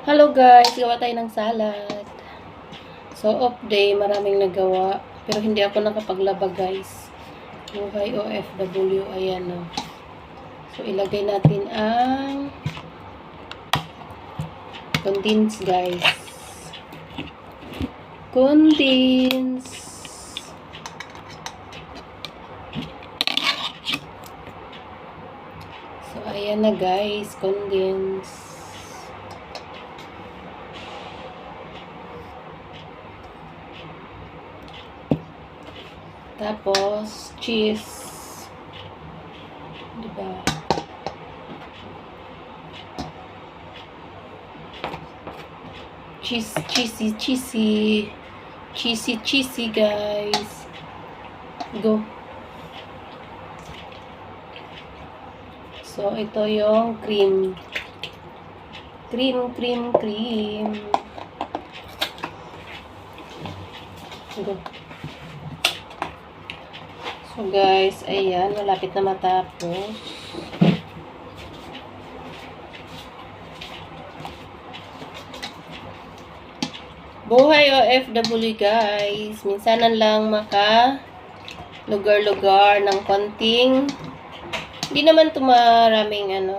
Hello guys, gawa tayo ng salad. So, off day, maraming nagawa. Pero hindi ako nakapaglaba guys. Buhay OFW, ayan o. So, ilagay natin ang condense guys. Condense. So, ayan na guys, condense. Tapos, cheese. Diba? Cheesy guys. Go. So, ito yung cream. Cream. Go. So, guys, ayan. Malapit na matapos. Buhay OFW, guys. Minsanan lang lugar-lugar ng konting. Hindi naman maraming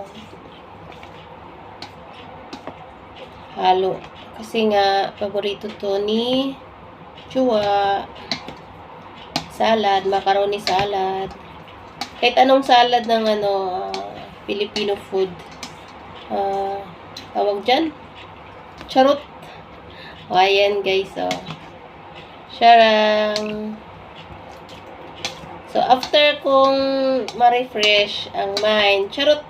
halo. Kasi nga, paborito to ni Chua. Salad, macaroni salad. Kahit anong salad ng Filipino food. Tawag dyan? Charot. O, ayan guys, o. Charang. So, after kong ma-refresh ang mind, charot.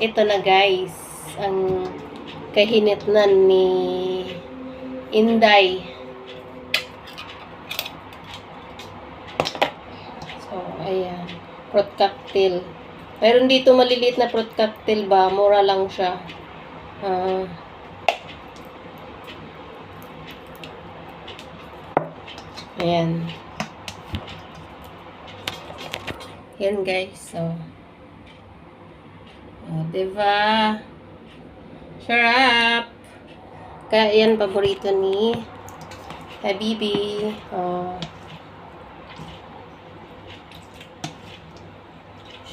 Ito na guys, ang kahinitnan ni Inday. So, ayan. Fruit cocktail. Mayroon dito maliliit na fruit cocktail ba? Mura lang siya. Ayan. Yan guys. So, diba? Sarap. Kaya yan paborito ni Habibi.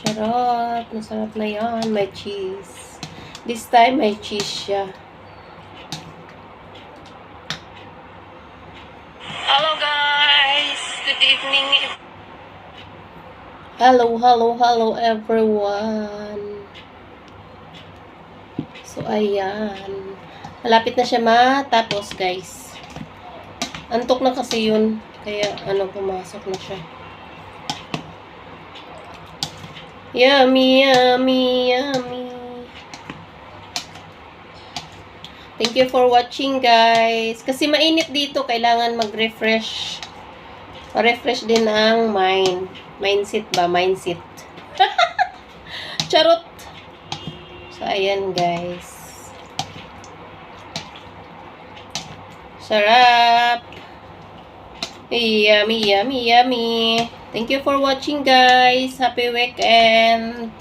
Sarap. Masarap na yan. May cheese. This time, may cheese siya. Hello guys! Good evening. Hello everyone. So, ayan. Malapit na siya matapos guys. Antok na kasi yun. Kaya, pumasok na siya. Yummy. Thank you for watching guys. Kasi mainit dito, kailangan mag-refresh. Pa-refresh din ang mindset. Charot. So, ayan guys. Sarap. Yummy. Thank you for watching guys. Happy weekend.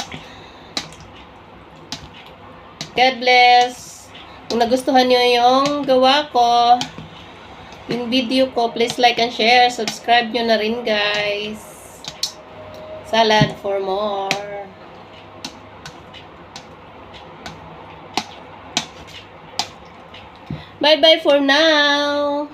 God bless. Kung nagustuhan nyo yung gawa ko, yung video ko, please like and share. Subscribe nyo na rin guys. Salad for more. Bye for now.